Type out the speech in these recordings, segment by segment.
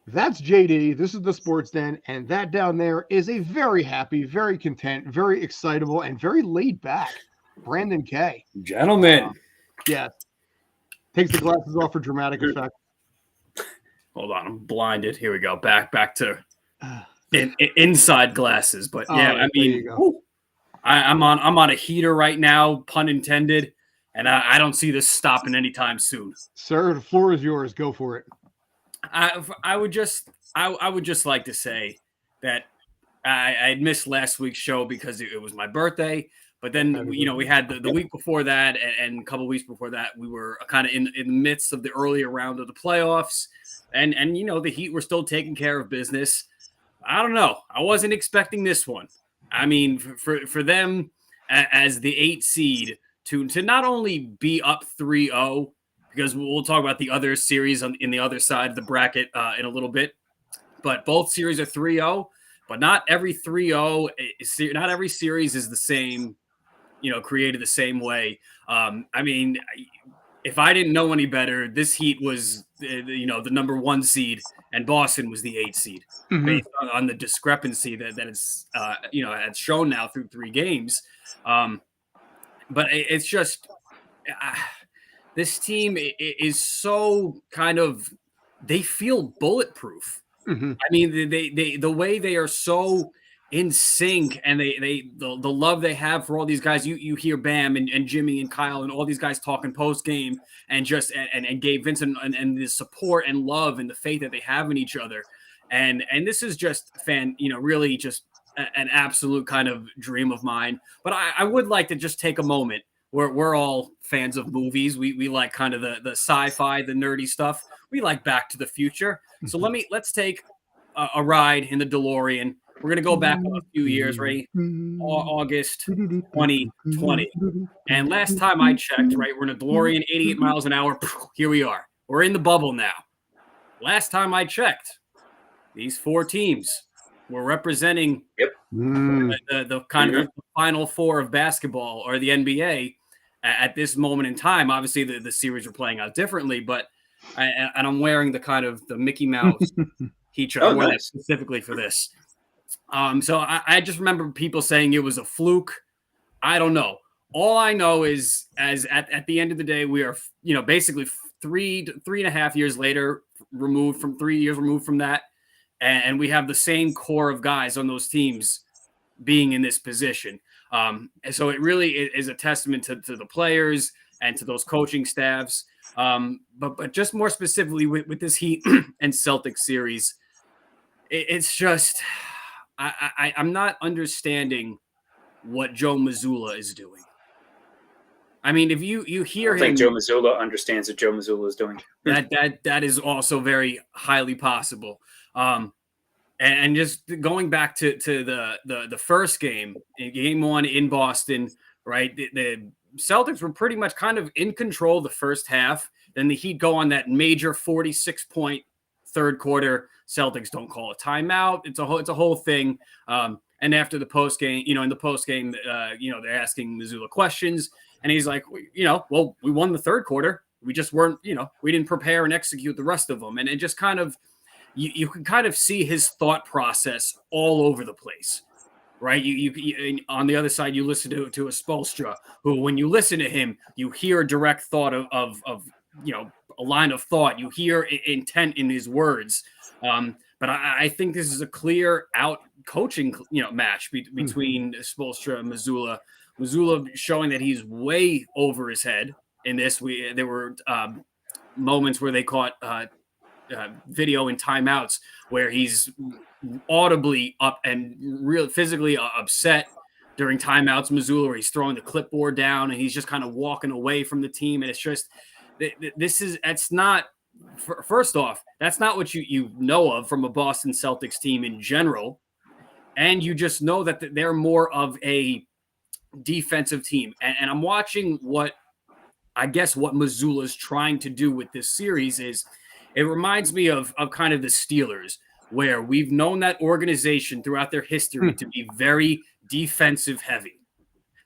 That's JD. This is the Sports Den, and that down there is a very happy, very content, very excitable, and very laid back Brandon K. Gentlemen. Yes. Takes the glasses off for dramatic effect. Hold on, I'm blinded. Here we go. Back to inside glasses. But yeah, I mean, I'm on a heater right now, pun intended, and I don't see this stopping anytime soon. Sir, the floor is yours. Go for it. I would just like to say that I missed last week's show because it was my birthday. But then, we had the week before that and a couple of weeks before that, we were kind of in the midst of the earlier round of the playoffs. And the Heat were still taking care of business. I don't know. I wasn't expecting this one. I mean, for them as the 8th seed to not only be up 3-0, because we'll talk about the other series in the other side of the bracket in a little bit, but both series are 3-0, but not every 3-0, not every series is the same, created the same way. I mean, if I didn't know any better, this Heat was, the number 1 seed, and Boston was the 8th seed, based on the discrepancy that it's, it's shown now through 3 games. But it's just this team is so kind of, they feel bulletproof. I mean, they the way they are so in sync, and the love they have for all these guys. You hear Bam and Jimmy and Kyle and all these guys talking post game, and just and Gabe Vincent and the support and love and the faith that they have in each other, and this is just really just an absolute kind of dream of mine. But I would like to just take a moment. We're all fans of movies. We like kind of the sci-fi, the nerdy stuff. We like Back to the Future. So let's take a ride in the DeLorean. We're going to go back a few years, right? August 2020. And last time I checked, right, we're in a DeLorean, 88 miles an hour. Here we are. We're in the bubble now. Last time I checked, these 4 teams were representing the kind of the Final Four of basketball or the NBA at this moment in time. Obviously, the series are playing out differently, but I'm wearing the kind of the Mickey Mouse heat shirt nice. Specifically for this. So I just remember people saying it was a fluke. I don't know. All I know is at the end of the day, we are, basically 3.5 years later, removed from 3 years removed from that. And we have the same core of guys on those teams being in this position. And so it really is a testament to the players and to those coaching staffs. But just more specifically with this Heat and Celtics series, it's just I'm not understanding what Joe Mazzulla is doing. I mean, if you hear him, I think Joe Mazzulla understands what Joe Mazzulla is doing. that is also very highly possible. And just going back to the first game 1 in Boston, right? The Celtics were pretty much kind of in control the first half. Then the Heat go on that major 46-point third quarter. Celtics don't call a timeout. It's a whole thing. And after the post game, in the post game, they're asking Mazzulla questions, and he's like, well, we won the third quarter. We just weren't, we didn't prepare and execute the rest of them, and it just kind of. You can kind of see his thought process all over the place, right? You on the other side, you listen to a Spoelstra, who, when you listen to him, you hear a direct thought of a line of thought. You hear intent in his words. But I think this is a clear out coaching match between Spoelstra and Mazzulla. Mazzulla showing that he's way over his head in this. There were moments where they caught. Video in timeouts where he's audibly up and real physically upset during timeouts. Mazzulla, where he's throwing the clipboard down and he's just kind of walking away from the team. And it's just, that's not, first off, that's not what you know of from a Boston Celtics team in general. And you just know that they're more of a defensive team. And I'm watching what Mazzulla is trying to do with this series is, it reminds me of kind of the Steelers, where we've known that organization throughout their history to be very defensive heavy.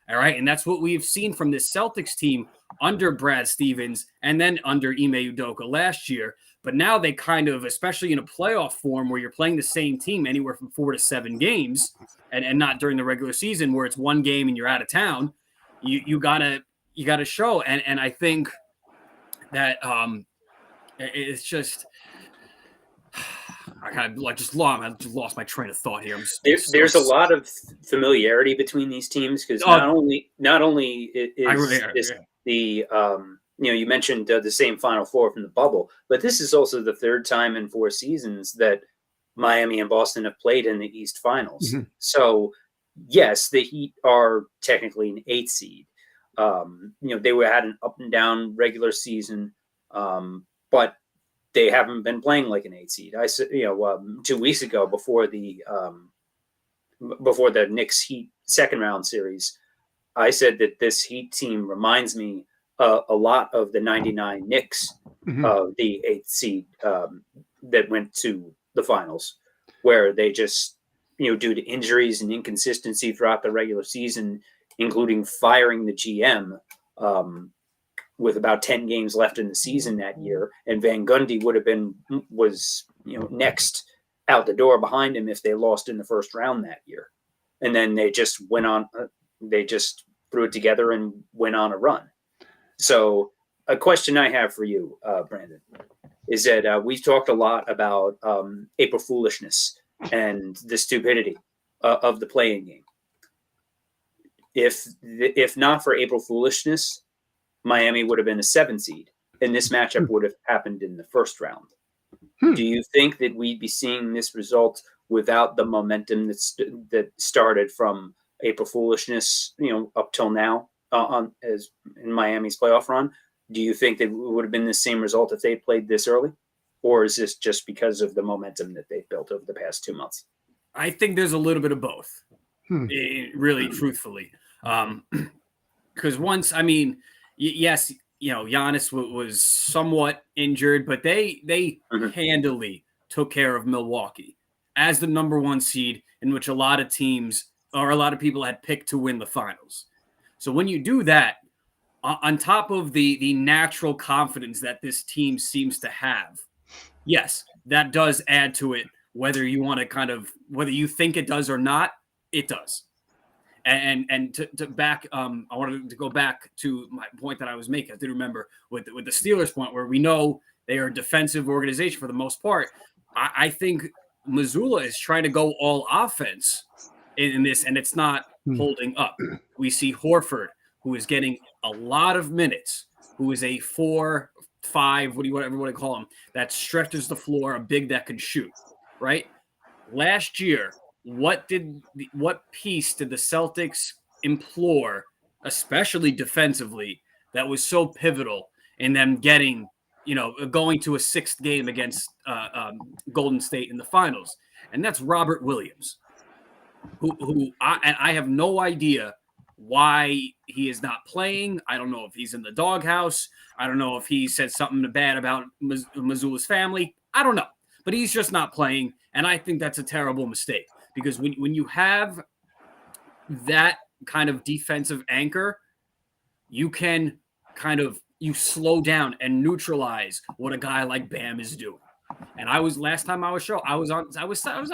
All right. And that's what we've seen from this Celtics team under Brad Stevens and then under Ime Udoka last year. But now they kind of, especially in a playoff form where you're playing the same team anywhere from 4 to 7 games, and not during the regular season where it's one game and you're out of town, you gotta show. And I think that it's just I kind of just lost my train of thought here. There's a lot of familiarity between these teams because not only is the you mentioned the same Final Four from the bubble, but this is also the third time in 4 seasons that Miami and Boston have played in the East Finals. Mm-hmm. So yes, the Heat are technically an 8 seed. They had an up and down regular season, but they haven't been playing like an 8 seed. I said, 2 weeks ago before the Knicks Heat second round series, I said that this Heat team reminds me a lot of the '99 Knicks, mm-hmm. The 8th seed that went to the finals, where they just, due to injuries and inconsistency throughout the regular season, including firing the GM, with about 10 games left in the season that year, and Van Gundy was next out the door behind him if they lost in the first round that year. And then they just went on, they just threw it together and went on a run. So a question I have for you, Brandon, is that we've talked a lot about April foolishness and the stupidity of the playing game. If not for April foolishness, Miami would have been a 7 seed, and this matchup would have happened in the first round. Do you think that we'd be seeing this result without the momentum that started from April foolishness, up till now, as in Miami's playoff run? Do you think that it would have been the same result if they played this early, or is this just because of the momentum that they've built over the past 2 months? I think there's a little bit of both, really, truthfully. Because once, yes, Giannis was somewhat injured, but they handily took care of Milwaukee as the number 1 seed, in which a lot of teams or a lot of people had picked to win the finals. So when you do that, on top of the natural confidence that this team seems to have, yes, that does add to it. Whether you want to whether you think it does or not, it does. And to back, I wanted to go back to my point that I was making. I did remember with the Steelers point where we know they are a defensive organization for the most part. I think Mazzulla is trying to go all offense in this, and it's not holding up. We see Horford, who is getting a lot of minutes, who is a 4-5, whatever you want to call him, that stretches the floor, a big that can shoot, right? Last year, what piece did the Celtics implore, especially defensively, that was so pivotal in them getting, going to a 6th game against Golden State in the finals? And that's Robert Williams, who I have no idea why he is not playing. I don't know if he's in the doghouse. I don't know if he said something bad about Mazzulla's family. I don't know, but he's just not playing. And I think that's a terrible mistake. Because when you have that kind of defensive anchor, you can you slow down and neutralize what a guy like Bam is doing. And last time I was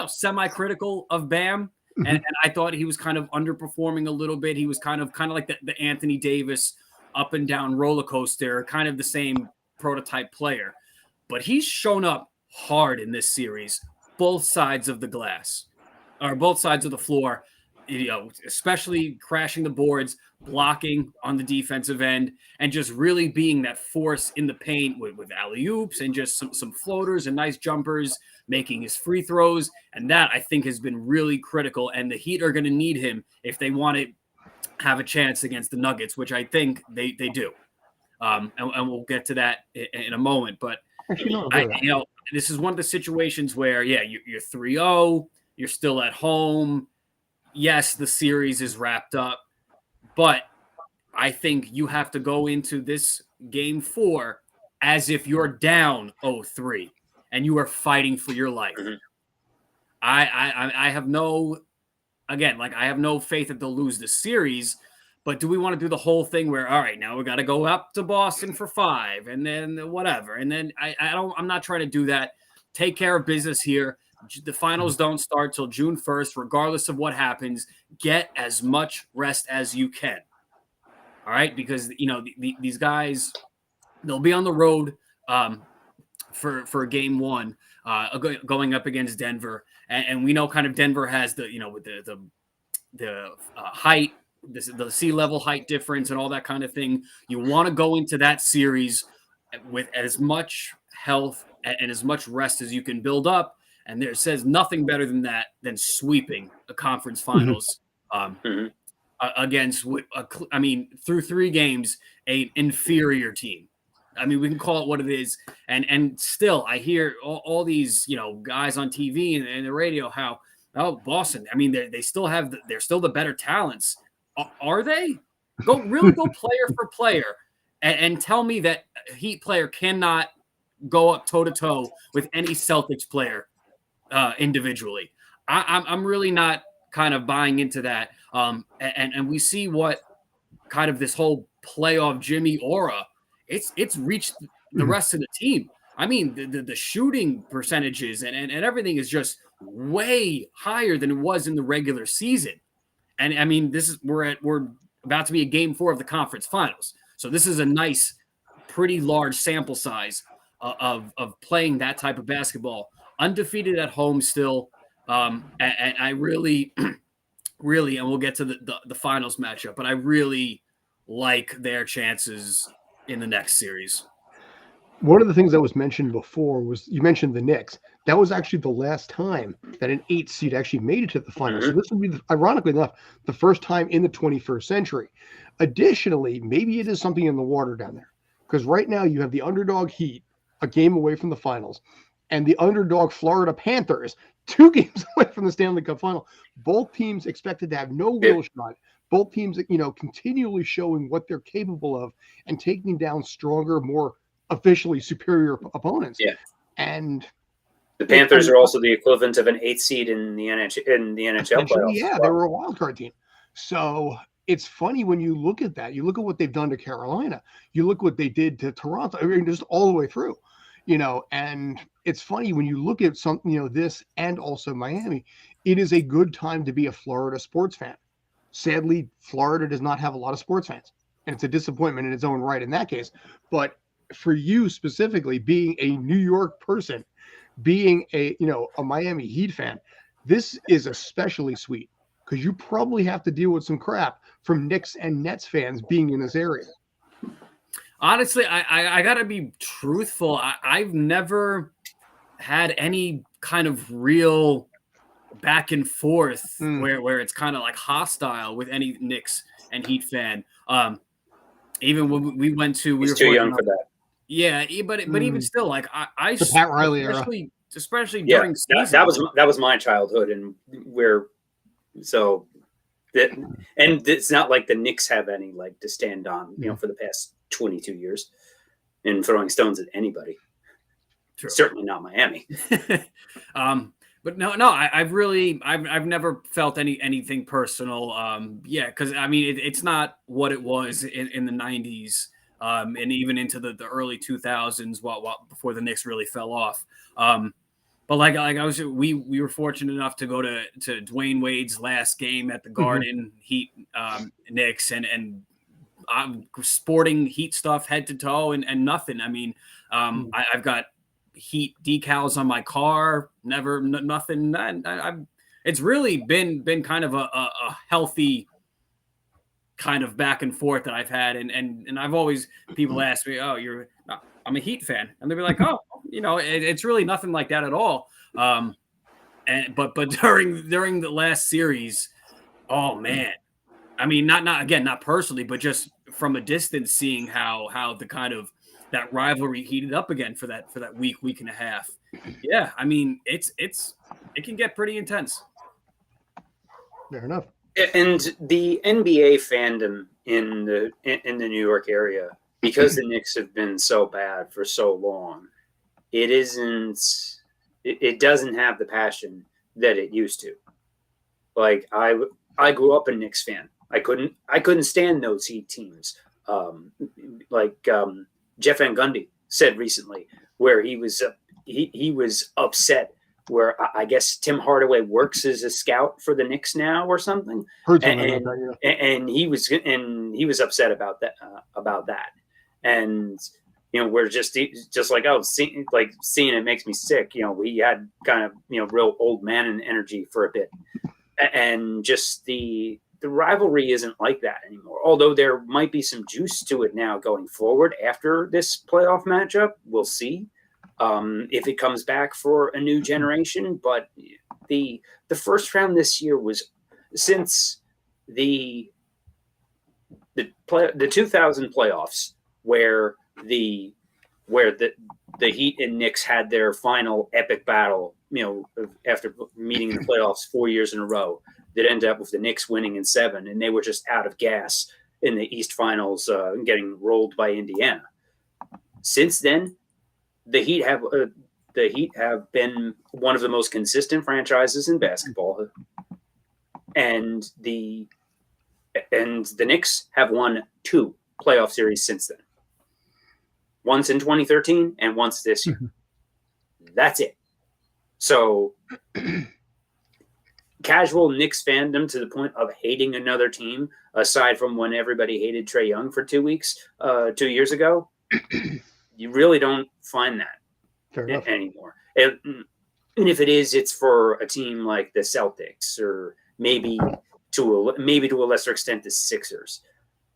semi-critical of Bam, and I thought he was kind of underperforming a little bit. He was kind of like the Anthony Davis up and down roller coaster, kind of the same prototype player. But he's shown up hard in this series, both sides of the glass. Or both sides of the floor, especially crashing the boards, blocking on the defensive end, and just really being that force in the paint with alley-oops and just some floaters and nice jumpers, making his free throws. And that, I think, has been really critical. And the Heat are going to need him if they want to have a chance against the Nuggets, which I think they do. And we'll get to that in a moment. But, this is one of the situations where, you're 3-0. You're still at home. Yes, the series is wrapped up, but I think you have to go into this game 4 as if you're down 0-3 and you are fighting for your life. I have no faith that they'll lose the series, But do we want to do the whole thing where, all right, now we got to go up to Boston for 5 and then whatever. And then I'm not trying to do that. Take care of business here. The finals don't start till June 1st, regardless of what happens. Get as much rest as you can. All right. Because, these guys, they'll be on the road for game 1 going up against Denver. And we know kind of Denver has with the height, the sea level height difference and all that kind of thing. You want to go into that series with as much health and as much rest as you can build up. And there says nothing better than that, than sweeping a conference finals against, through 3 games, an inferior team. I mean, we can call it what it is. And still, I hear all these, guys on TV and the radio, how, Boston, I mean, they're still the better talents. Are they? Go player for player and tell me that a Heat player cannot go up toe-to-toe with any Celtics player individually. I'm really not kind of buying into that. And we see what kind of this whole playoff Jimmy aura, it's reached the rest of the team. I mean, the shooting percentages and everything is just way higher than it was in the regular season. And I mean, we're about to be a game 4 of the conference finals. So this is a nice, pretty large sample size of playing that type of basketball. Undefeated at home still. And I really, really, and we'll get to the finals matchup, but I really like their chances in the next series. One of the things that was mentioned before was, you mentioned the Knicks. That was actually the last time that an 8 seed actually made it to the finals. So this would be, ironically enough, the first time in the 21st century. Additionally, maybe it is something in the water down there, because right now you have the underdog Heat a game away from the finals, and the underdog Florida Panthers 2 games away from the Stanley Cup final. Both teams expected to have no real shot. Both teams, continually showing what they're capable of and taking down stronger, more officially superior opponents. Yeah. And the Panthers are also the equivalent of an 8th seed in the NHL playoffs. Yeah, they were a wild card team. So it's funny when you look at that. You look at what they've done to Carolina. You look what they did to Toronto. I mean, just all the way through. And it's funny when you look at something, this and also Miami. It is a good time to be a Florida sports fan. Sadly, Florida does not have a lot of sports fans, and it's a disappointment in its own right in that case. But for you specifically, being a New York person, being a Miami Heat fan, this is especially sweet because you probably have to deal with some crap from Knicks and Nets fans being in this area. Honestly, I gotta be truthful. I've never had any kind of real back and forth where it's kind of like hostile with any Knicks and Heat fan. Even when we went to, we were too young for that. Yeah, but even still, like I the Pat Riley era, especially during season. that was my childhood, and and it's not like the Knicks have any like to stand on, for the past 22 years, in throwing stones at anybody. True. Certainly not Miami. But no, I've never felt anything personal. Because I mean it's not what it was in the 90s, and even into the early 2000s, while before the Knicks really fell off. But we were fortunate enough to go to Dwayne Wade's last game at the Garden, Heat Knicks, and I'm sporting Heat stuff head to toe and nothing. I mean, I've got Heat decals on my car, nothing. It's really been kind of a healthy kind of back and forth that I've had. And I've always, people ask me, I'm a Heat fan. And they'll be like, it's really nothing like that at all. But during the last series, oh man, I mean, not personally, but just from a distance, seeing how the kind of that rivalry heated up again for that week and a half. Yeah, I mean, it can get pretty intense. Fair enough. And the NBA fandom in the New York area, because the Knicks have been so bad for so long, it doesn't have the passion that it used to. Like I grew up a Knicks fan. I couldn't stand those Heat teams. Like Jeff Van Gundy said recently, where he was upset. Where I guess Tim Hardaway works as a scout for the Knicks now or something, and he was upset about that, and we're just like, oh, seeing it makes me sick. We had kind of real old man energy for a bit, and just the rivalry isn't like that anymore. Although there might be some juice to it now going forward after this playoff matchup, we'll see. If it comes back for a new generation, but the first round this year was since the 2000 playoffs where the Heat and Knicks had their final epic battle, after meeting in the playoffs 4 years in a row, that ended up with the Knicks winning in 7, and they were just out of gas in the East Finals, getting rolled by Indiana. Since then, the Heat have been one of the most consistent franchises in basketball, and the Knicks have won 2 playoff series since then. Once in 2013 and once this year. That's it. So casual Knicks fandom to the point of hating another team, aside from when everybody hated Trae Young for 2 weeks, 2 years ago, you really don't find that anymore. And if it is, it's for a team like the Celtics, or maybe to a lesser extent the Sixers.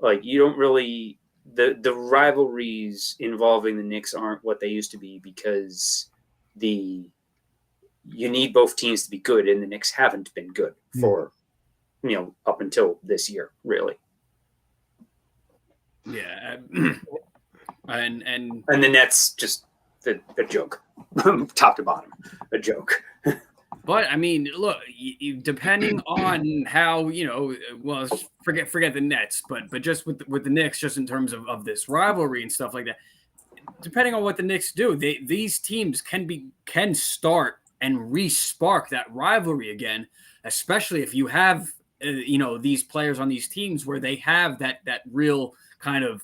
Like, you don't really the rivalries involving the Knicks aren't what they used to be, because you need both teams to be good, and the Knicks haven't been good for up until this year, really. Yeah. And the Nets, just a joke, top to bottom, a joke. But I mean, look, depending on how forget the Nets, but just with the Knicks, just in terms of this rivalry and stuff like that, depending on what the Knicks do, these teams can start and re-spark that rivalry again, especially if you have these players on these teams where they have that real kind of,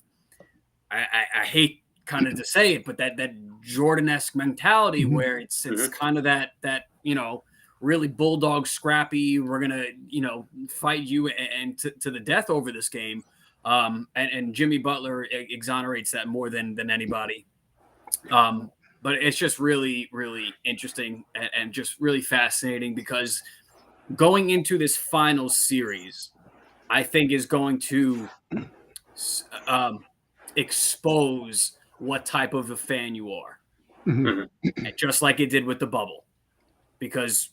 I hate kind of to say it, but that Jordan-esque mentality where it's kind of that really bulldog scrappy, we're gonna fight you and to the death over this game, and Jimmy Butler exonerates that more than anybody. But it's just really, really interesting and just really fascinating, because going into this final series, I think is going to expose what type of a fan you are, just like it did with the bubble. Because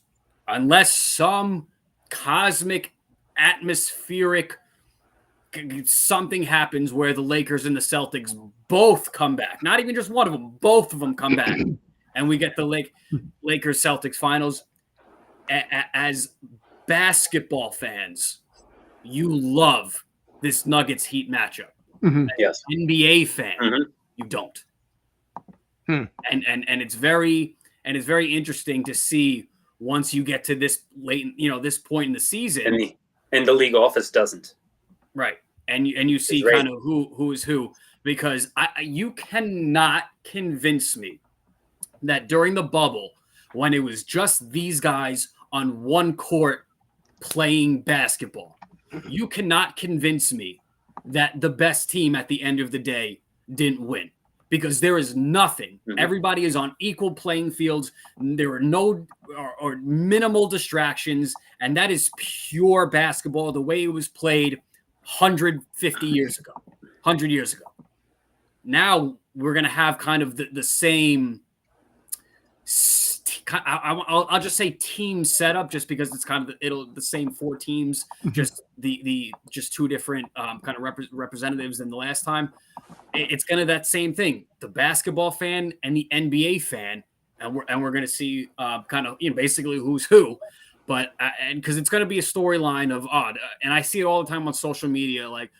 unless some cosmic, atmospheric something happens where the Lakers and the Celtics both come back, not even just one of them, both of them come back, and we get the Lakers Celtics finals, as basketball fans, you love this Nuggets Heat matchup. Yes. NBA fan, you don't. And it's very interesting to see once you get to this late, this point in the season, and the league office doesn't. Right. And you see kind of who is who, because you cannot convince me that during the bubble, when it was just these guys on one court playing basketball, you cannot convince me that the best team at the end of the day didn't win, because there is nothing. Everybody is on equal playing fields. There are no or minimal distractions, and that is pure basketball the way it was played 150 years ago, 100 years ago. Now we're going to have kind of the same, I'll just say team setup, just because it's kind of the same 4 teams, just just 2 different kind of representatives than the last time. It's kind of that same thing, the basketball fan and the NBA fan, and we're going to see kind of basically who's who. But and because it's going to be a storyline of and I see it all the time on social media, like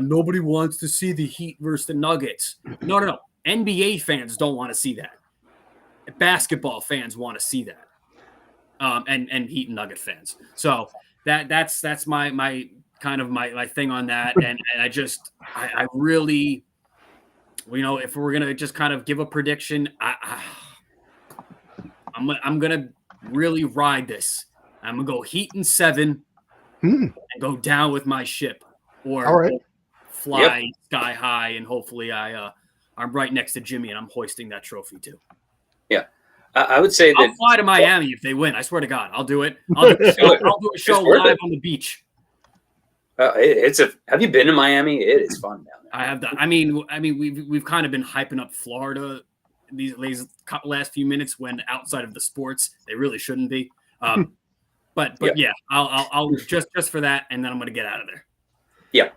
nobody wants to see the Heat versus the Nuggets. No. NBA fans don't want to see that. Basketball fans want to see that, and Heat and Nugget fans. So that's my kind of my thing on that, and I really, if we're gonna just kind of give a prediction, I'm gonna really ride this. I'm gonna go Heat in 7 and go down with my ship, or fly sky high, and hopefully I'm right next to Jimmy and I'm hoisting that trophy too. Yeah. I would say I'll that fly to Miami if they win. I swear to God, I'll do it. I'll do a show live on the beach. Have you been to Miami? It is fun down there. I have done. I mean, we've kind of been hyping up Florida these last few minutes when outside of the sports they really shouldn't be. But yeah, I'll just for that, and then I'm going to get out of there. Yeah,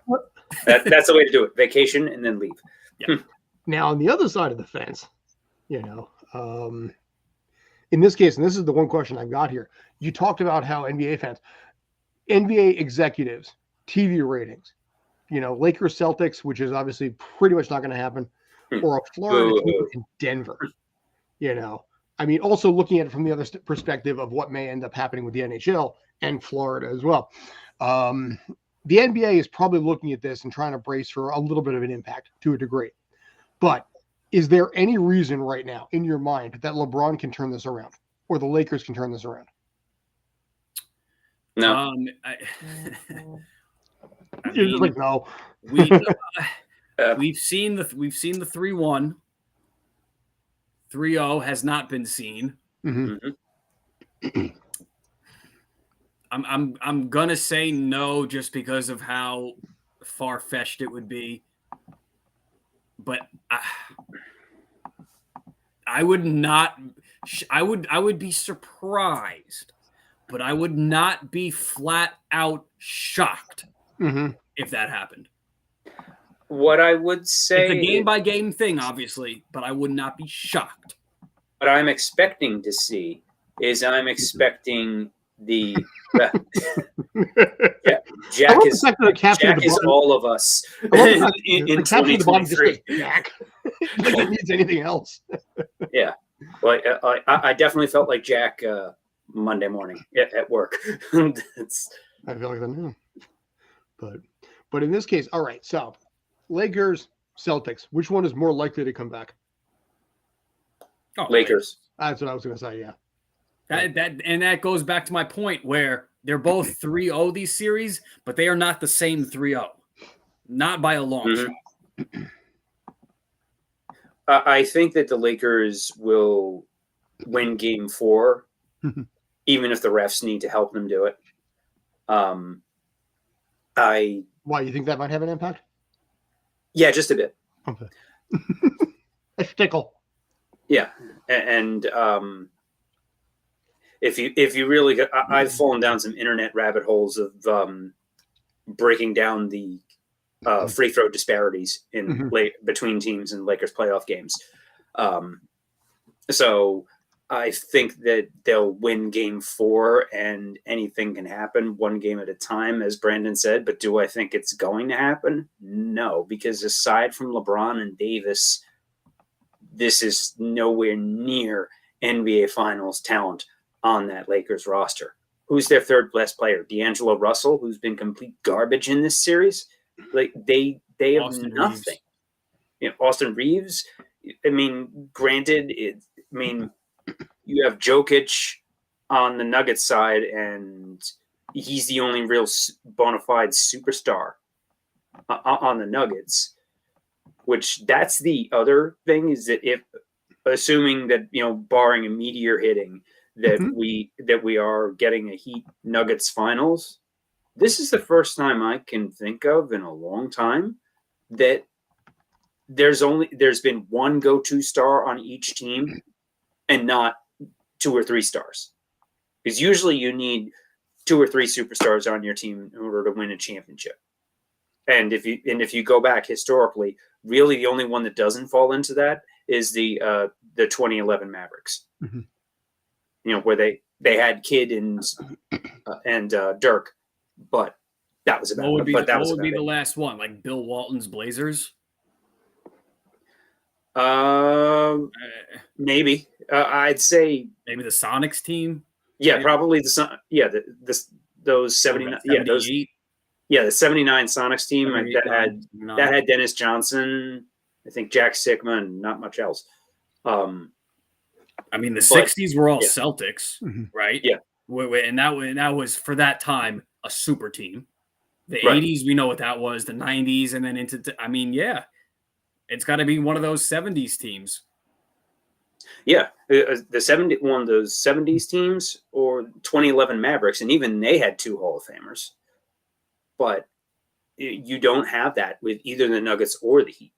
that's the way to do it. Vacation and then leave. Yeah. Now on the other side of the fence, in this case, and this is the one question I've got here, you talked about how NBA executives, TV ratings, Lakers Celtics, which is obviously pretty much not going to happen, or a Florida team in Denver. I mean, also looking at it from the other perspective of what may end up happening with the NHL and Florida as well. The NBA is probably looking at this and trying to brace for a little bit of an impact to a degree. But is there any reason right now in your mind that LeBron can turn this around, or the Lakers can turn this around? No. You're just like, no. We've seen the 3-1. 3-0 has not been seen. Mm-hmm. I'm gonna say no just because of how far-fetched it would be. But I would not. I would be surprised, but I would not be flat out shocked if that happened. What I would say, it's a game by game thing, obviously, but I would not be shocked. What I'm expecting to see is the Jack is all of us in 2023. Jack. Like he needs anything else. Yeah. Well, I definitely felt like Jack Monday morning at work. I feel like that now. But in this case, all right, so Lakers, Celtics, which one is more likely to come back? Oh, Lakers. That's what I was going to say, yeah. That goes back to my point where they're both 3-0 these series, but they are not the same 3-0. Not by a long shot. I think that the Lakers will win game 4, even if the refs need to help them do it. Why, you think that might have an impact? Yeah, just a bit. Okay. A stickle. Yeah, and if you really, I've fallen down some internet rabbit holes of breaking down the free throw disparities in between teams in Lakers playoff games. So I think that they'll win game 4 and anything can happen one game at a time, as Brandon said. But do I think it's going to happen? No, because aside from LeBron and Davis, this is nowhere near NBA Finals talent on that Lakers roster. Who's their third best player? D'Angelo Russell, who's been complete garbage in this series. Like they have Austin nothing. Austin Reeves. I mean, granted, you have Jokic on the Nuggets side, and he's the only real bona fide superstar on the Nuggets. Which that's the other thing, is that if assuming that barring a meteor hitting, that we are getting a Heat Nuggets finals, this is the first time I can think of in a long time that there's been one go-to star on each team and not 2 or 3 stars. Because usually you need 2 or 3 superstars on your team in order to win a championship. And if you go back historically, really the only one that doesn't fall into that is the 2011 Mavericks. Where they had Kidd and Dirk, but that was about it. What would be the last one? Like Bill Walton's Blazers? Maybe. I'd say maybe the Sonics team. Yeah, probably those 79. Yeah, those Yeah, the '79 Sonics team that had Dennis Johnson, I think Jack Sikma, and not much else. I mean, the '60s were all yeah. Celtics, right? Yeah, and that was for that time a super team. The right. '80s, we know what that was. The '90s, and then it's got to be one of those '70s teams. Yeah, one of those '70s teams, or 2011 Mavericks, and even they had 2 Hall of Famers. But you don't have that with either the Nuggets or the Heat.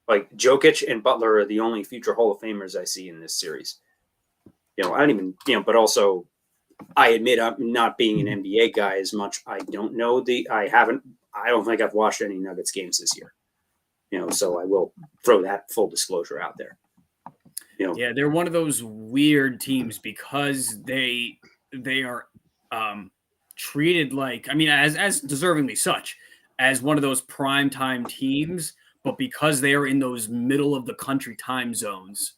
Like Jokic and Butler are the only future Hall of Famers I see in this series. I don't even, but also I admit I'm not being an NBA guy as much. I don't know I don't think I've watched any Nuggets games this year. So I will throw that full disclosure out there. Yeah, they're one of those weird teams because they are treated like, as deservingly such, as one of those primetime teams, but because they are in those middle of the country time zones,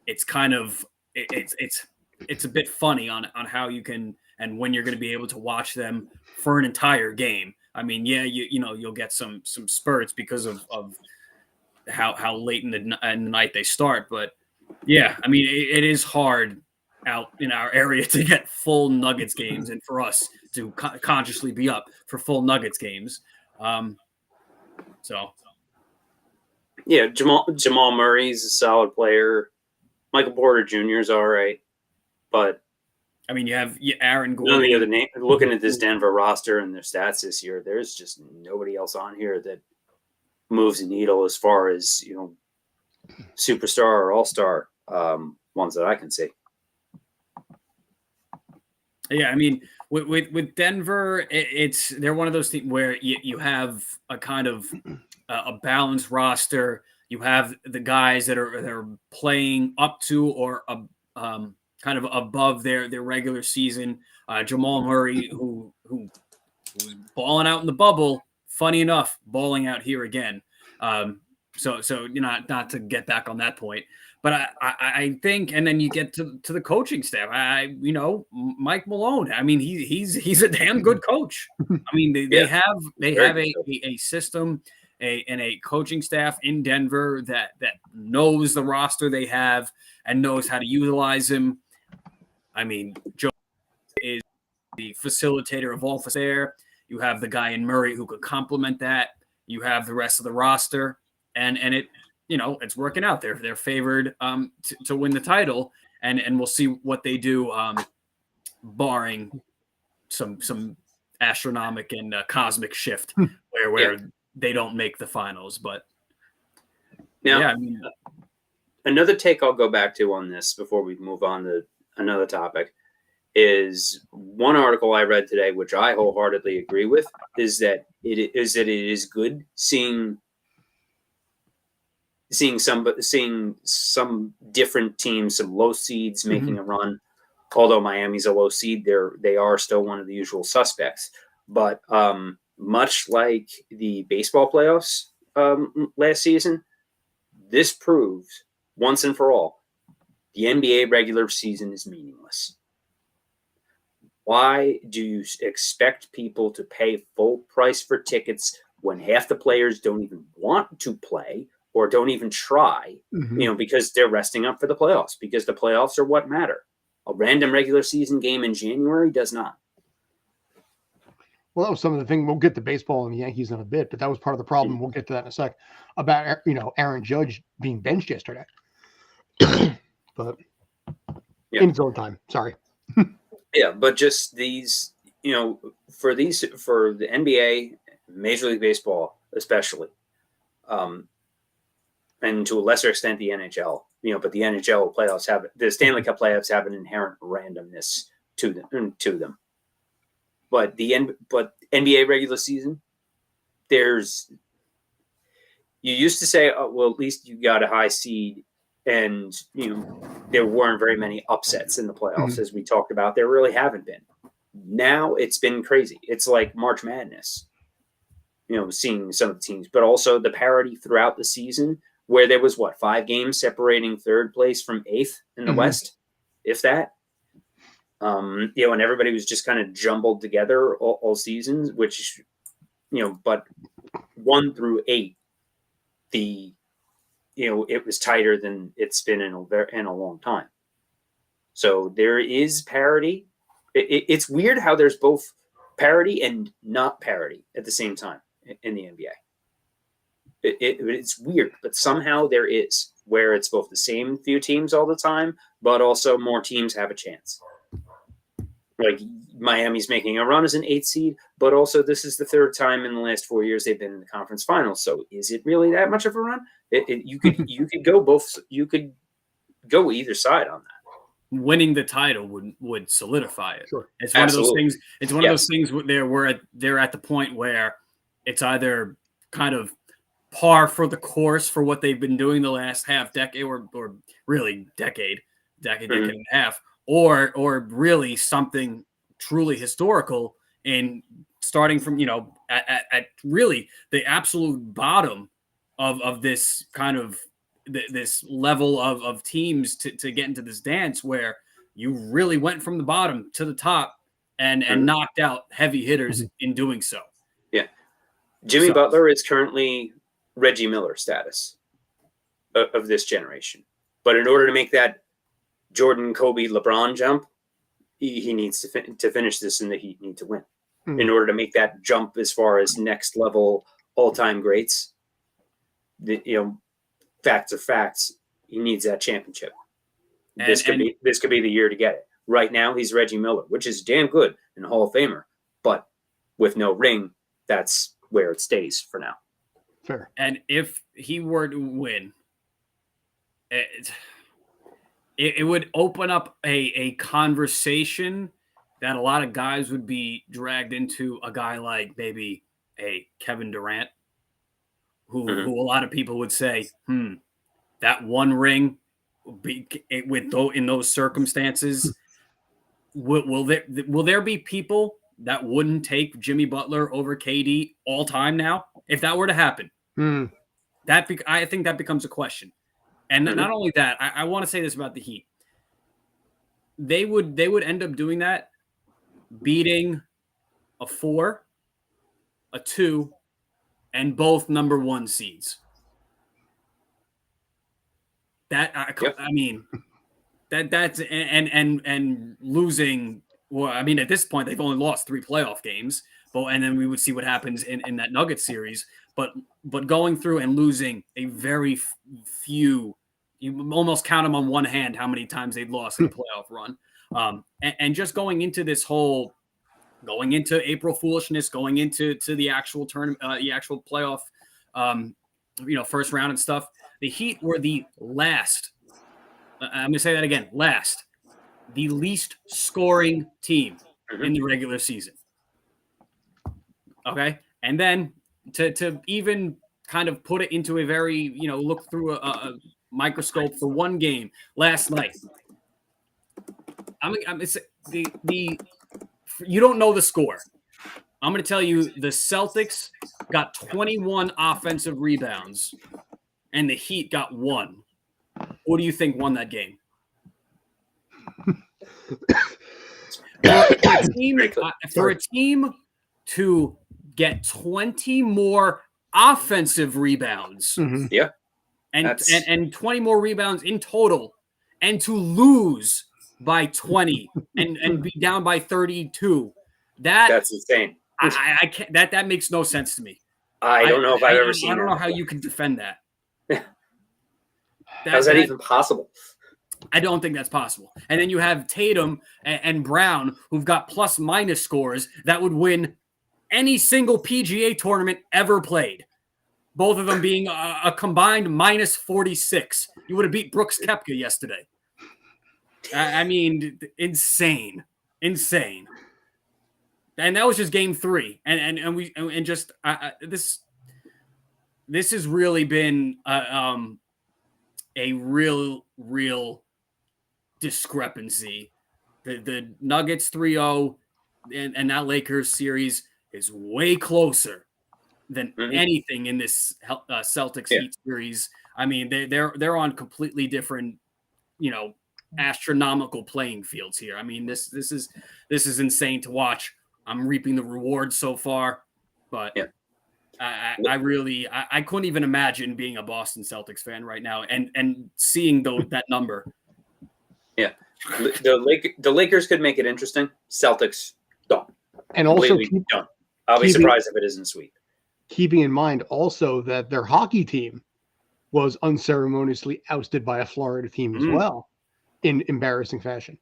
it's kind of it's a bit funny on how you can and when you're going to be able to watch them for an entire game. You'll get some spurts because of how late in the night they start, but yeah, it is hard out in our area to get full Nuggets games, and for us to consciously be up for full Nuggets games. Yeah, Jamal Murray's a solid player. Michael Porter Jr. is all right, but you have Aaron Gordon. None of the other name. Looking at this Denver roster and their stats this year, there's just nobody else on here that moves the needle as far as superstar or all-star ones that I can see. Yeah, with Denver, they're one of those teams where you have a kind of a balanced roster. You have the guys that are playing up to or kind of above their regular season. Jamal Murray, who was balling out in the bubble, funny enough, balling out here again. So not to get back on that point, but I think, and then you get to the coaching staff. Mike Malone. He's a damn good coach. They have a system, and a coaching staff in Denver that knows the roster they have and knows how to utilize him. Joe is the facilitator of all for there. You have the guy in Murray who could complement that. You have the rest of the roster, and it's working out. They're favored to win the title, and we'll see what they do, barring some astronomical and cosmic shift where they don't make the finals. But now, another take I'll go back to on this before we move on to another topic is one article I read today, which I wholeheartedly agree with, is that it is good seeing some different teams, some low seeds making a run. Although Miami's a low seed, they are still one of the usual suspects. But much like the baseball playoffs last season, this proves once and for all the NBA regular season is meaningless. Why do you expect people to pay full price for tickets when half the players don't even want to play or don't even try, because they're resting up for the playoffs, because the playoffs are what matter. A random regular season game in January does not. Well, that was some of the thing. We'll get to baseball and the Yankees in a bit, but that was part of the problem. We'll get to that in a sec about, Aaron Judge being benched yesterday. But in its own time. Sorry. Yeah, but just these, for the NBA, Major League Baseball especially, and to a lesser extent the NHL, but the NHL playoffs the Stanley Cup playoffs have an inherent randomness to them. But NBA regular season, you used to say, oh, well, at least you got a high seed, and there weren't very many upsets in the playoffs, as we talked about. There really haven't been. Now it's been crazy. It's like March Madness, seeing some of the teams, but also the parity throughout the season, where there was 5 games separating third place from 8th in the West, if that. And everybody was just kind of jumbled together all seasons, which, but 1 through 8, it was tighter than it's been in a long time. So there is parity. It's weird how there's both parity and not parity at the same time in the NBA. It's weird, but somehow there is, where it's both the same few teams all the time, but also more teams have a chance. Like Miami's making a run as an 8 seed, but also this is the 3rd time in the last 4 years they've been in the conference finals. So is it really that much of a run? You could go both. You could go either side on that. Winning the title would solidify it. Sure. It's one Absolutely. Of those things. It's one of those things where they're at the point where it's either kind of par for the course for what they've been doing the last half decade, or really decade and a half, or really something truly historical, in starting from at really the absolute bottom of this kind of this level of teams to get into this dance, where you really went from the bottom to the top and knocked out heavy hitters in doing so. Yeah. Jimmy Butler is currently Reggie Miller status of this generation. But in order to make that Jordan, Kobe, LeBron jump, he needs to finish this, and the Heat need to win. In order to make that jump as far as next level all-time greats, facts are facts. He needs that championship. This could be the year to get it. Right now, he's Reggie Miller, which is damn good and Hall of Famer. But with no ring, that's where it stays for now. Fair. And if he were to win, it would open up a conversation that a lot of guys would be dragged into. A guy like maybe a Kevin Durant, who a lot of people would say, that one ring in those circumstances, will there be people that wouldn't take Jimmy Butler over KD all time now if that were to happen? I think that becomes a question. And not only that, I want to say this about the Heat. They would end up doing that, beating a 4, a 2, and both number 1 seeds. I mean, that's and losing. Well, I mean, at this point, they've only lost 3 playoff games, and then we would see what happens in that Nuggets series. But going through and losing a very few, you almost count them on one hand how many times they've lost in a playoff run, and just going into April foolishness, going into the actual tournament, the actual playoff, first round and stuff. The Heat were the last. I'm going to say that again. Last. The least scoring team in the regular season. Okay? And then to even kind of put it into a very, look through a microscope for one game last night. You don't know the score. I'm going to tell you the Celtics got 21 offensive rebounds and the Heat got 1. What do you think won that game? For a team to get 20 more offensive rebounds, and 20 more rebounds in total, and to lose by 20 and be down by 32, that's insane. I can't. That makes no sense to me. I don't know if I've ever seen. I don't know how you can defend that. How's that even possible? I don't think that's possible. And then you have Tatum and Brown, who've got plus-minus scores that would win any single PGA tournament ever played. Both of them being a combined minus 46. You would have beat Brooks Koepka yesterday. I mean, insane. And that was just game 3. This has really been a real discrepancy. The Nuggets 3-0 and that Lakers series is way closer than anything in this Celtics Heat series. I mean, they're on completely different, astronomical playing fields here. I mean, this is insane to watch. I'm reaping the rewards so far, but I really couldn't even imagine being a Boston Celtics fan right now and seeing that number. Yeah, the Lakers could make it interesting. Celtics don't. And also, don't. I'll be surprised if it isn't sweet. Keeping in mind also that their hockey team was unceremoniously ousted by a Florida team as well in embarrassing fashion.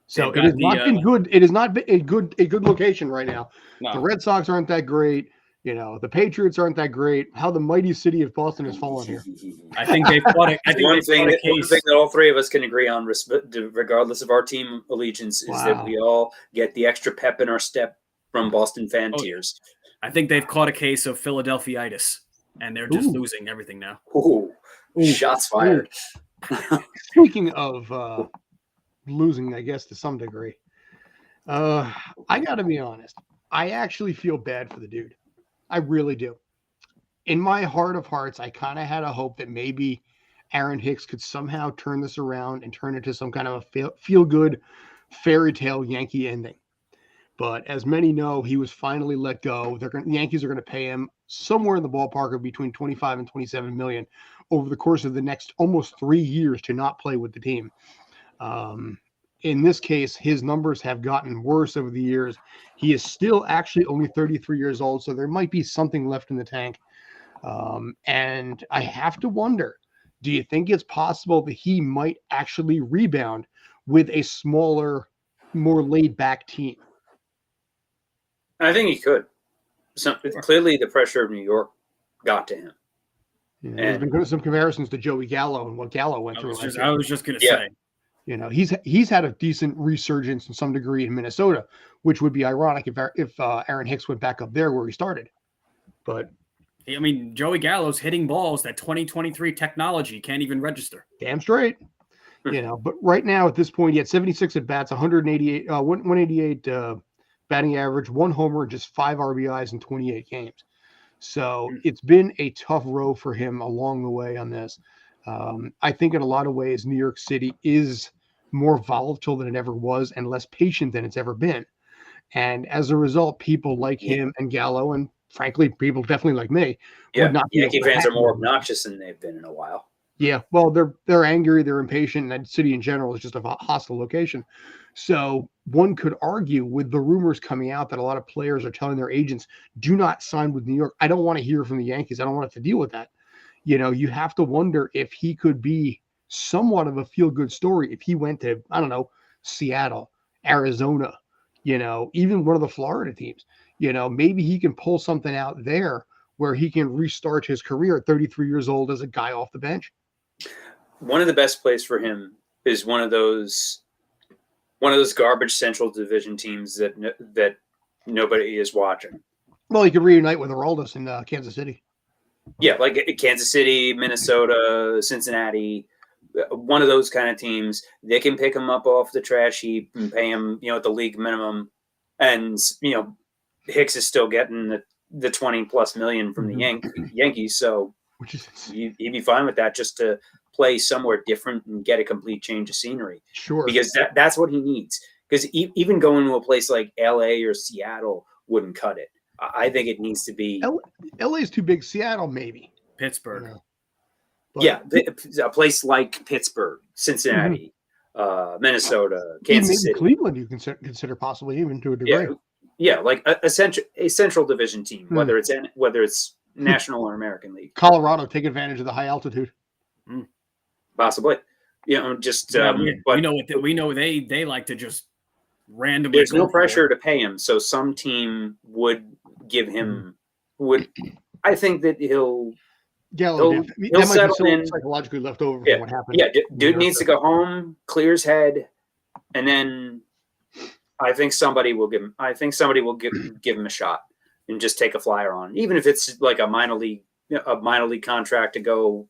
So it has not been good. It has not been a good location right now. No. The Red Sox aren't that great. The Patriots aren't that great. How the mighty city of Boston has fallen here. I think they've fought it. One thing that all three of us can agree on, regardless of our team allegiance, is that we all get the extra pep in our step from Boston fan tears. I think they've caught a case of Philadelphia-itis, and they're just losing everything now. Ooh. Shots fired. Speaking of losing, I guess, to some degree, I got to be honest. I actually feel bad for the dude. I really do. In my heart of hearts, I kind of had a hope that maybe Aaron Hicks could somehow turn this around and turn it into some kind of a feel-good fairy tale Yankee ending. But as many know, he was finally let go. The Yankees are going to pay him somewhere in the ballpark of between 25 and 27 million over the course of the next almost 3 years to not play with the team. In this case, his numbers have gotten worse over the years. He is still actually only 33 years old, so there might be something left in the tank. And I have to wonder, do you think it's possible that he might actually rebound with a smaller, more laid-back team? I think he could. Clearly, the pressure of New York got to him. Yeah, there's been some comparisons to Joey Gallo and what Gallo went through. I was just going to say. He's had a decent resurgence in some degree in Minnesota, which would be ironic if Aaron Hicks went back up there where he started. But I mean, Joey Gallo's hitting balls that 2023 technology can't even register. Damn straight. But right now at this point, he had 76 at bats, 188 batting average, 1 homer, just 5 RBIs in 28 games. So it's been a tough row for him along the way on this. I think in a lot of ways, New York City is more volatile than it ever was and less patient than it's ever been. And as a result, people like him and Gallo, and frankly, people definitely like me, would not be Yankee fans are more obnoxious than they've been in a while. Yeah, well, they're angry, they're impatient, and that city in general is just a hostile location. So one could argue with the rumors coming out that a lot of players are telling their agents, do not sign with New York. I don't want to hear from the Yankees. I don't want to have to deal with that. You have to wonder if he could be somewhat of a feel-good story if he went to, I don't know, Seattle, Arizona, even one of the Florida teams. Maybe he can pull something out there where he can restart his career at 33 years old as a guy off the bench. One of the best plays for him is one of those garbage Central Division teams that nobody is watching. Well, he could reunite with Aroldis in Kansas City. Yeah, like Kansas City, Minnesota, Cincinnati, one of those kind of teams. They can pick him up off the trash heap and pay him, at the league minimum. And, Hicks is still getting the 20 plus million from the Yankees. So he'd be fine with that just to play somewhere different and get a complete change of scenery. Sure. Because that's what he needs. Because even going to a place like LA or Seattle wouldn't cut it. I think it needs to be LA is too big. Seattle, maybe Pittsburgh. A place like Pittsburgh, Cincinnati, Minnesota, Kansas City, Cleveland. You consider possibly even to a degree. Yeah, like a central division team, whether it's National or American League. Colorado, take advantage of the high altitude. Possibly, we know they like to just randomly. There's no pressure to pay him, so some team would give him. I think that he'll settle in. Psychologically left over from what happened. Yeah, dude needs to go home, clear his head, and then I think somebody will give him. I think somebody will give him a shot and just take a flyer on, even if it's like a minor league contract to go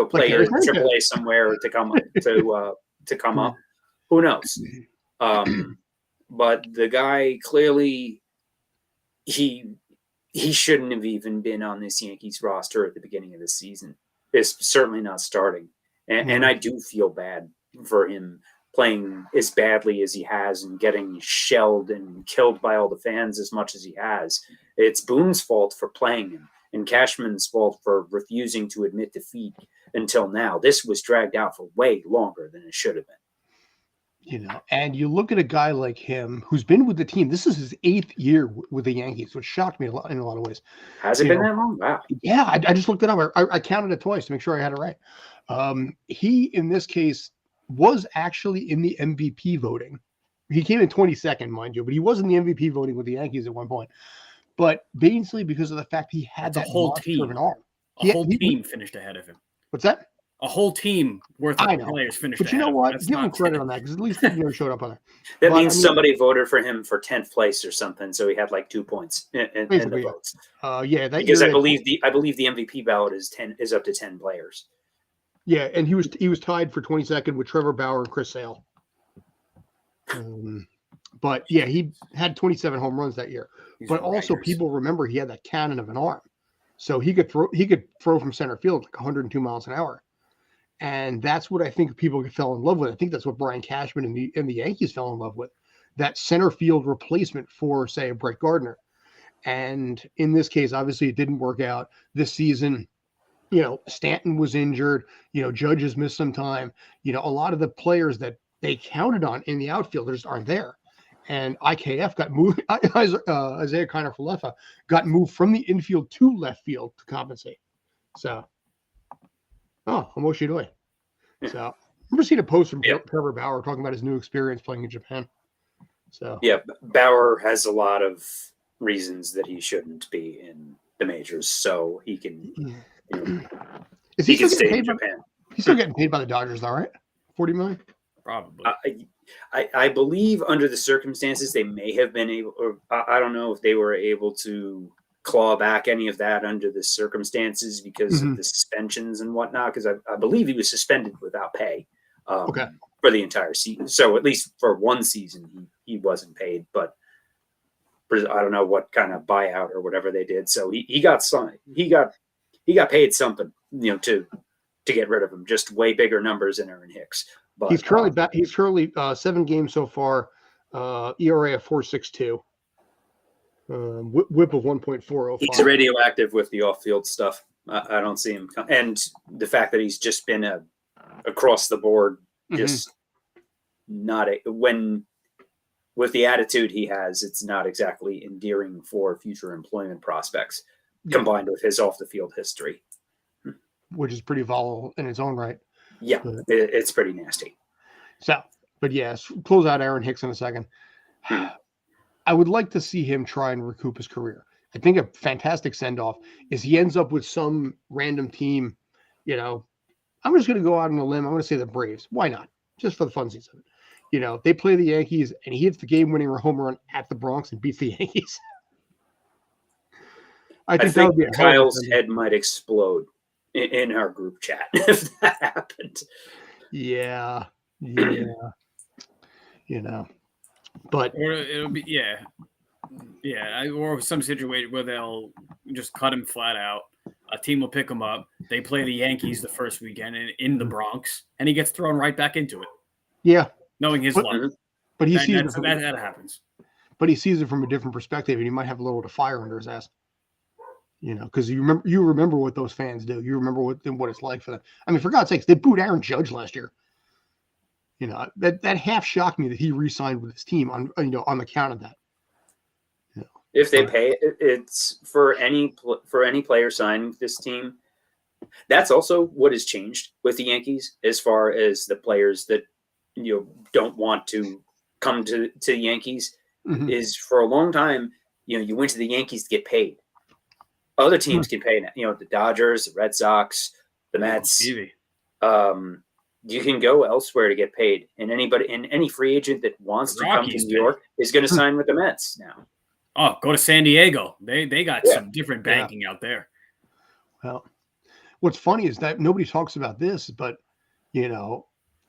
play in AAA somewhere to come up. Who knows? But the guy clearly he shouldn't have even been on this Yankees roster at the beginning of the season. It's certainly not starting, and I do feel bad for him playing as badly as he has and getting shelled and killed by all the fans as much as he has. It's Boone's fault for playing him and Cashman's fault for refusing to admit defeat until now. This was dragged out for way longer than it should have been. And you look at a guy like him who's been with the team. This is his 8th year with the Yankees, which shocked me in a lot of ways. Has it been that long? Wow. Yeah, I just looked it up. I counted it twice to make sure I had it right. He, in this case, was actually in the MVP voting. He came in 22nd, mind you, but he was in the MVP voting with the Yankees at one point. But basically because of the fact he had that whole team. Of an arm. A whole team finished ahead of him. What's that? A whole team worth of players finished. But you know what? Give him credit on that because at least he showed up on it. That means somebody voted for him for 10th place or something, so he had like 2 points in the votes. Because I believe the MVP ballot is up to 10 players. Yeah, and he was tied for 22nd with Trevor Bauer and Chris Sale. But yeah, he had 27 home runs that year. But also, people remember he had that cannon of an arm, so he could throw from center field like 102 miles an hour. And that's what I think people fell in love with. I think that's what Brian Cashman and the Yankees fell in love with, that center field replacement for, say, a Brett Gardner. And in this case, obviously, it didn't work out this season. Stanton was injured. Judge has missed some time. A lot of the players that they counted on in the outfielders aren't there. And IKF got moved. Isaiah Kiner-Falefa got moved from the infield to left field to compensate. So. Oh, Omoshidoi. So I remember seeing a post from Trevor Bauer talking about his new experience playing in Japan. So Bauer has a lot of reasons that he shouldn't be in the majors, so he can. Is he still getting paid in Japan? He's still getting paid by the Dodgers, though, right? $40 million. Probably. I believe under the circumstances they may have been able, or I don't know if they were able to claw back any of that under the circumstances because of the suspensions and whatnot, because I believe he was suspended without pay for the entire season. So at least for one season he wasn't paid, but I don't know what kind of buyout or whatever they did. So he got paid something, to get rid of him. Just way bigger numbers than Aaron Hicks. But he's currently 7 games so far, ERA of 4.62. Whip of 1.405. He's radioactive with the off-field stuff. I don't see him and the fact that he's just been across the board, just not with the attitude he has, it's not exactly endearing for future employment prospects, combined with his off-the-field history, which is pretty volatile in its own right. Yeah, it's pretty nasty. So, but yes, close out Aaron Hicks in a second. I would like to see him try and recoup his career. I think a fantastic send-off is he ends up with some random team. I'm just going to go out on a limb. I'm going to say the Braves. Why not? Just for the funsies of it. They play the Yankees, and he hits the game-winning home run at the Bronx and beats the Yankees. I think that would be Kyle's head might explode in our group chat if that happened. Yeah. But or it'll be or some situation where they'll just cut him flat out. A team will pick him up. They play the Yankees the first weekend in the Bronx, and he gets thrown right back into it. Yeah, knowing his luck. But he sees that happens. But he sees it from a different perspective, and he might have a little to fire under his ass. Because you remember what those fans do. You remember what it's like for them. I mean, for God's sakes, they booed Aaron Judge last year. That half shocked me that he re-signed with his team on the count of that. If they pay, it's for any player signing with this team. That's also what has changed with the Yankees as far as the players that don't want to come to the Yankees. Is for a long time, you went to the Yankees to get paid. Other teams can pay now. The Dodgers, the Red Sox, the Mets. You can go elsewhere to get paid, and any free agent that wants to come to New York is going to sign with the Mets now. Oh, go to San Diego. They got some different banking out there. Well, what's funny is that nobody talks about this, but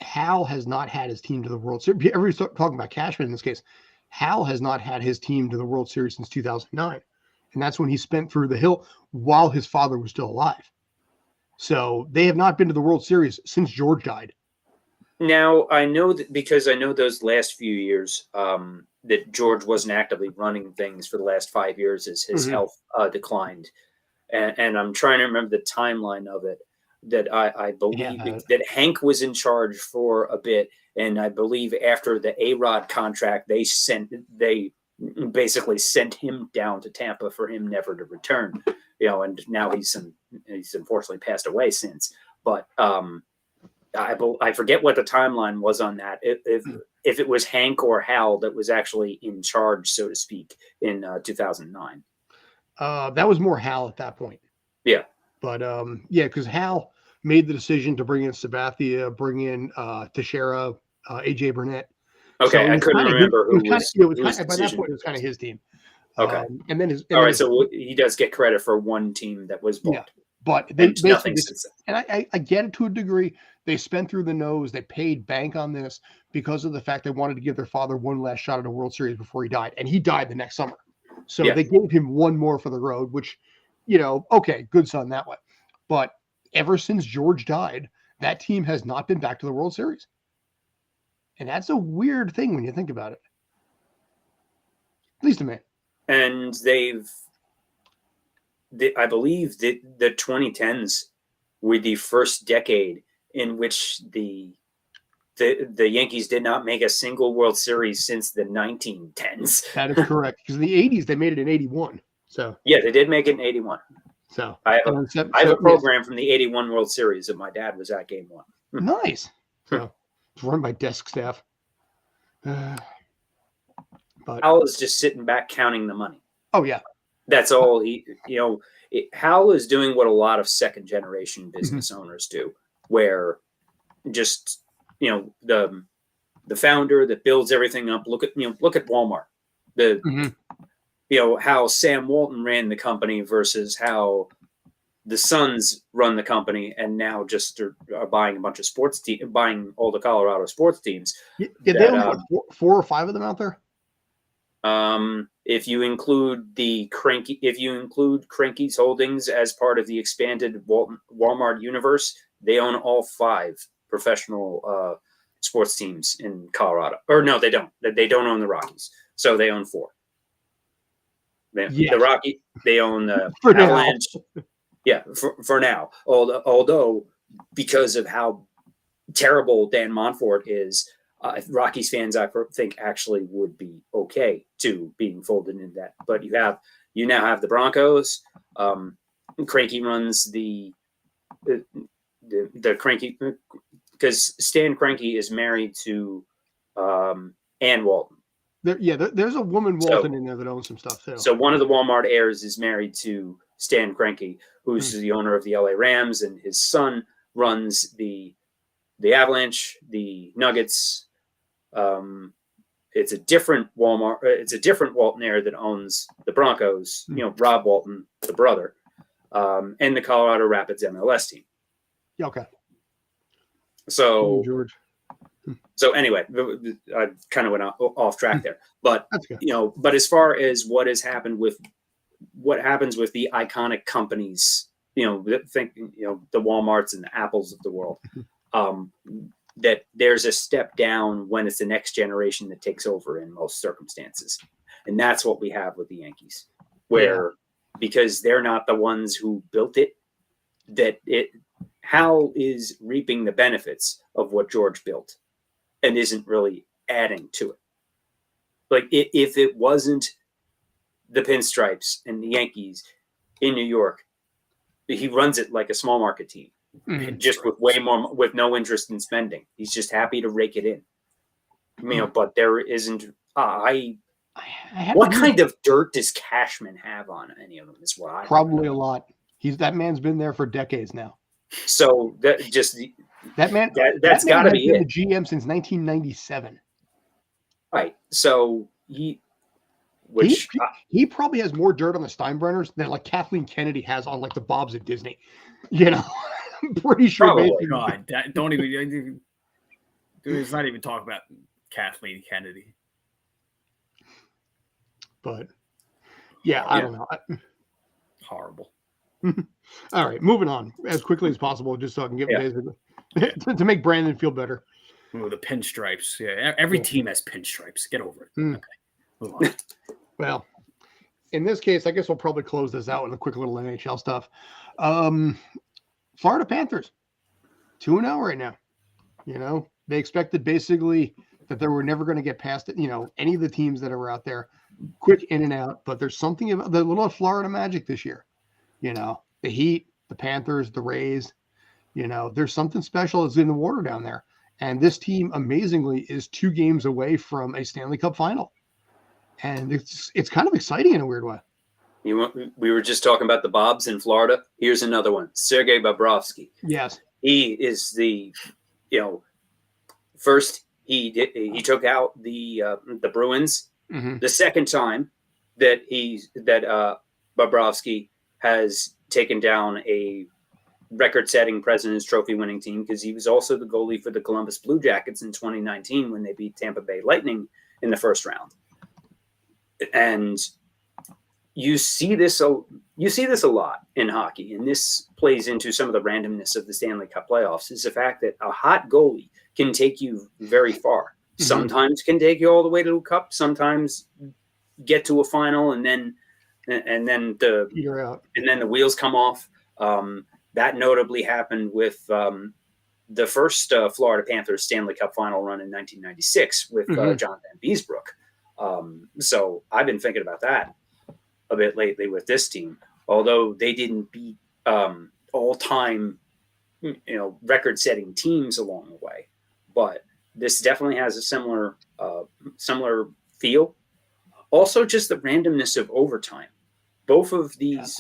Hal has not had his team to the World Series. Everybody's talking about Cashman in this case. Hal has not had his team to the World Series since 2009, and that's when he spent through the hill while his father was still alive. So they have not been to the World Series since George died. Now I know that because I know those last few years that George wasn't actively running things for the last 5 years as his health declined, and I'm trying to remember the timeline of it. That I believe that Hank was in charge for a bit, and I believe after the A-Rod contract, they basically sent him down to Tampa for him never to return. And now he's unfortunately passed away since. But I forget what the timeline was on that. If it was Hank or Hal that was actually in charge, so to speak, in 2009. That was more Hal at that point. Yeah. But because Hal made the decision to bring in Sabathia, bring in Teixeira, AJ Burnett. Okay, so I couldn't remember who was. By that point, it was kind of his team. Okay, and then all right. So he does get credit for one team that was bought. Yeah, but nothing since then. And I get it to a degree. They spent through the nose. They paid bank on this because of the fact they wanted to give their father one last shot at a World Series before he died, and he died the next summer. So they gave him one more for the road, which, okay, good son that way. But ever since George died, that team has not been back to the World Series. And that's a weird thing when you think about it. At least to me. And I believe that the 2010s were the first decade in which the Yankees did not make a single World Series since the 1910s. That is correct. Because in the 80s, they made it in 81. So yeah, they did make it in 81. So I have a program from the 81 World Series that my dad was at Game 1. Nice. So it's run by desk staff. But Hal is just sitting back counting the money. Oh yeah, that's all Hal is doing what a lot of second generation business owners do, where just the founder that builds everything up. Look at Walmart. How Sam Walton ran the company versus how the Sons run the company, and now just are buying a bunch of sports buying all the Colorado sports teams. Yeah, they own four or five of them out there. If you include Cranky's holdings as part of the expanded Walmart universe, they own all 5 professional sports teams in Colorado. Or no, they don't. They don't own the Rockies, so they own 4. The Rocky, they own the Avalanche. Yeah, for now. Although, because of how terrible Dan Montfort is, Rockies fans, I think, actually would be okay to being folded into that. But you now have the Broncos. Cranky runs the Cranky, because Stan Cranky is married to Ann Walton. There's a woman Walton in there that owns some stuff too. So one of the Walmart heirs is married to Stan Cranky, who's the owner of the LA Rams, and his son runs the Avalanche, the Nuggets. It's a different Walmart. It's a different Walton heir that owns the Broncos. Rob Walton, the brother, and the Colorado Rapids MLS team. Okay. So George. So anyway, I kind of went off track there, but but as far as what happens with the iconic companies, the Walmarts and the Apples of the world, that there's a step down when it's the next generation that takes over in most circumstances, and that's what we have with the Yankees, where because they're not the ones who built it, Hal is reaping the benefits of what George built. And isn't really adding to it. Like if it wasn't the Pinstripes and the Yankees in New York, he runs it like a small market team, just with no interest in spending. He's just happy to rake it in. But there isn't. What kind of dirt does Cashman have on any of them? Is what I probably a lot. That man's been there for decades now. So that that's got to be it. The GM since 1997. Right. So he probably has more dirt on the Steinbrenners than like Kathleen Kennedy has on like the Bobs at Disney. I'm pretty sure. Probably. God, don't even. Dude, let's not even talk about Kathleen Kennedy. But I don't know. Horrible. All right, moving on as quickly as possible, just so I can get to make Brandon feel better. Oh, the pinstripes. Yeah, every team has pinstripes. Get over it. Mm. Okay, move on. Well, in this case, I guess we'll probably close this out with a quick little NHL stuff. Florida Panthers, 2-0 right now. You know, they expected basically that they were never going to get past it. You know, any of the teams that are out there, quick in and out. But there's something about the little Florida magic this year. You know, the Heat, the Panthers, the Rays. You know, there's something special that's in the water down there. And this team, amazingly, is 2 games away from a Stanley Cup final. And it's kind of exciting in a weird way. We were just talking about the Bobs in Florida. Here's another one, Sergei Bobrovsky. Yes. He is the, first he took out the Bruins. Mm-hmm. The second time that Bobrovsky has taken down a record-setting President's Trophy winning team, because he was also the goalie for the Columbus Blue Jackets in 2019 when they beat Tampa Bay Lightning in the first round. And you see this a lot in hockey, and this plays into some of the randomness of the Stanley Cup playoffs, is the fact that a hot goalie can take you very far. Mm-hmm. Sometimes can take you all the way to a cup, sometimes get to a final, and then the wheels come off. That notably happened with the first Florida Panthers Stanley Cup final run in 1996 with John Van Beesbrook. So I've been thinking about that a bit lately with this team, although they didn't beat all-time, record-setting teams along the way. But this definitely has a similar feel. Also, just the randomness of overtime. Both of these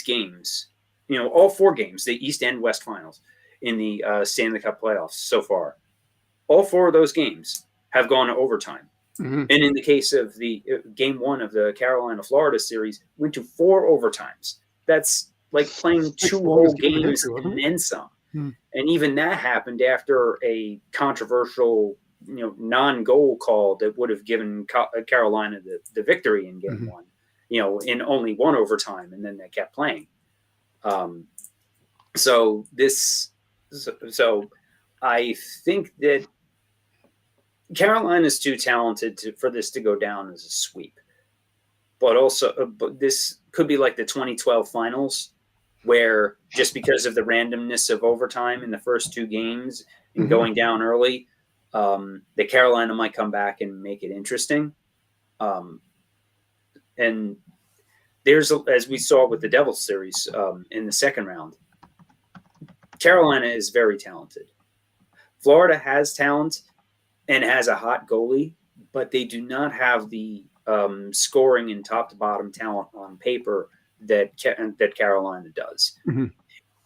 games, all 4 games, the East and West Finals in the Stanley Cup playoffs so far, all 4 of those games have gone to overtime. Mm-hmm. And in the case of the game 1 of the Carolina-Florida series, went to 4 overtimes. That's like playing 2 whole games and then some. Mm-hmm. And even that happened after a controversial, non-goal call that would have given Carolina the victory in game 1, in only 1 overtime, and then they kept playing. So I think that Carolina is too talented for this to go down as a sweep. But this could be like the 2012 finals, where just because of the randomness of overtime in the first 2 games and going down early, the Carolina might come back and make it interesting. And as we saw with the Devils series in the second round, Carolina is very talented. Florida has talent and has a hot goalie, but they do not have the scoring and top to bottom talent on paper that Carolina does. Mm-hmm.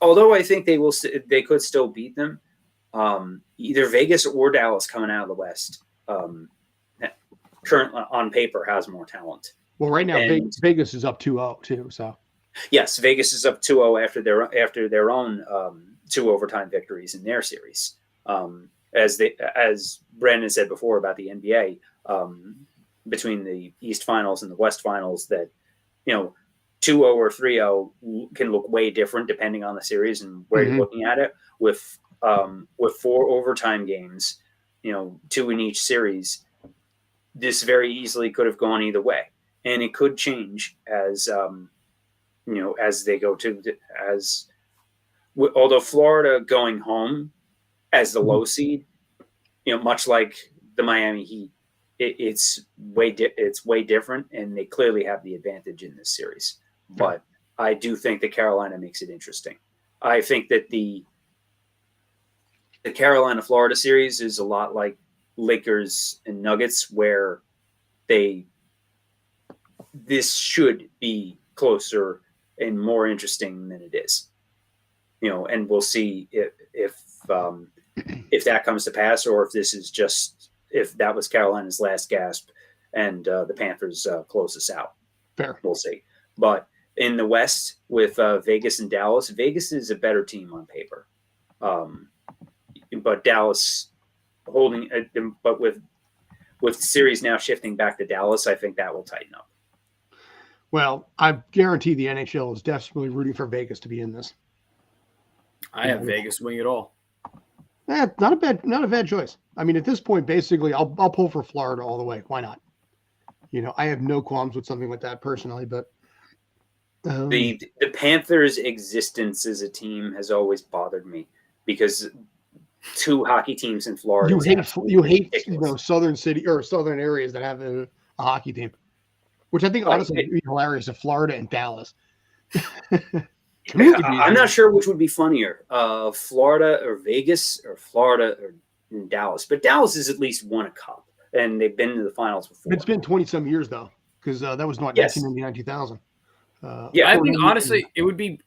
Although I think they could still beat them. Either Vegas or Dallas coming out of the West, currently on paper has more talent. Well, right now Vegas is up 2-0 too. So yes, Vegas is up 2-0 after their own 2 overtime victories in their series. As Brandon said before about the NBA, between the East Finals and the West Finals, that 2-0 or 3-0 can look way different depending on the series and where you're looking at it. With 4 overtime games, 2 in each series, this very easily could have gone either way, and it could change as they go although Florida going home as the low seed, much like the Miami Heat, it's way different, and they clearly have the advantage in this series. But I do think that Carolina makes it interesting. I think that the Carolina-Florida series is a lot like Lakers and Nuggets, where this should be closer and more interesting than it is. And we'll see if that comes to pass, or if that was Carolina's last gasp and the Panthers close us out. Fair. We'll see. But in the West with Vegas and Dallas, Vegas is a better team on paper. But Dallas holding, but with the series now shifting back to Dallas, I think that will tighten up. Well, I guarantee the NHL is desperately rooting for Vegas to be in this. I have Vegas winning it all. Not a bad choice. I mean, at this point, basically, I'll pull for Florida all the way. Why not? I have no qualms with something like that personally, but the Panthers' existence as a team has always bothered me because two hockey teams in Florida. You hate southern city or southern areas that have a hockey team, which I think honestly would be hilarious if Florida and Dallas. I'm not sure which would be funnier, Florida or Vegas, or Florida or Dallas. But Dallas has at least won a cup, and they've been to the finals before. It's been 20-some years though, because that was not 1999, 2000. I think honestly it would be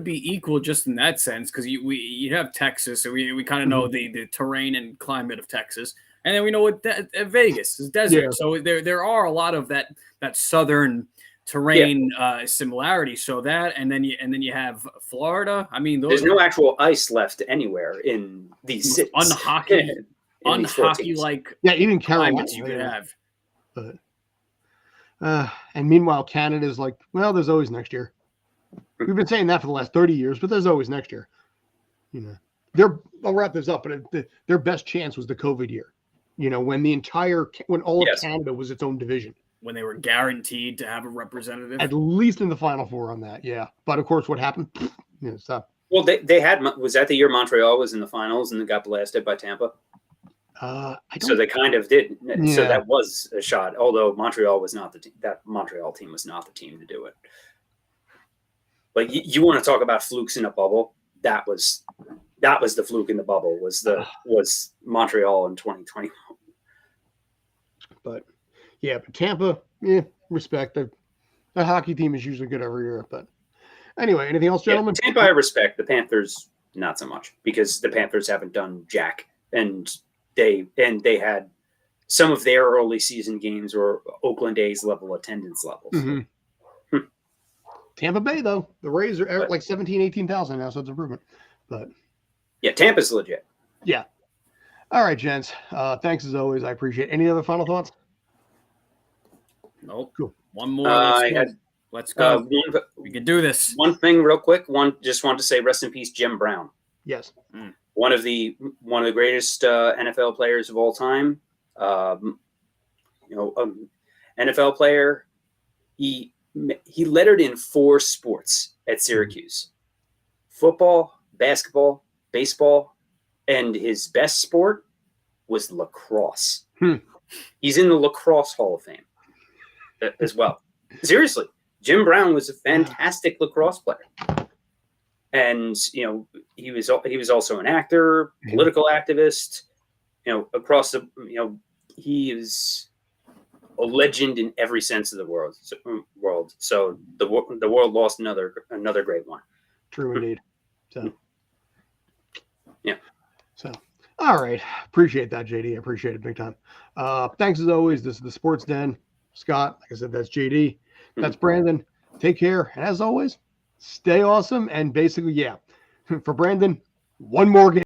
equal just in that sense, because you have Texas, so we kind of know the terrain and climate of Texas, and then we know what Vegas is desert. Yeah. So there are a lot of that southern terrain similarity. So that and then you have Florida. I mean, there's no actual ice left anywhere in these cities. Unhockey like even Carolina you could have. But and meanwhile, Canada's like, well, there's always next year. We've been saying that for the last 30 years, but there's always next year. I'll wrap this up, but their best chance was the COVID year. When all of Canada was its own division. When they were guaranteed to have a representative. At least in the Final Four on that, yeah. But of course, what happened? Well, they had, was that the year Montreal was in the finals and they got blasted by Tampa? So they kind of did. Yeah. So that was a shot. Although Montreal was not the team. That Montreal team was not the team to do it. But you want to talk about flukes in a bubble? That was the fluke in the bubble. Was Montreal in 2021? But Tampa, respect. That hockey team is usually good every year. But anyway, anything else, gentlemen? Tampa, I respect. The Panthers, not so much, because the Panthers haven't done jack, and they had some of their early season games were Oakland A's level attendance levels. Mm-hmm. Tampa Bay, though, the Rays are like 18,000 now, so it's improvement. But Tampa's legit. Yeah. All right, gents. Thanks as always. I appreciate it. Any other final thoughts? Nope. Cool. One more. Let's go. We can do this. One thing real quick. Just want to say rest in peace, Jim Brown. Yes. One of the greatest NFL players of all time. NFL player. He lettered in 4 sports at Syracuse: football, basketball, baseball, and his best sport was lacrosse. He's in the Lacrosse Hall of Fame as well. Seriously, Jim Brown was a fantastic lacrosse player. And he was also an actor, political activist. Across the he is a legend in every sense of the world. So the world lost another great one. True indeed. So yeah. So all right, appreciate that, JD. I appreciate it big time. Thanks as always. This is the Sports Den. Scott, like I said, that's JD. That's Brandon. Take care, and as always, stay awesome. And basically, for Brandon, one more game.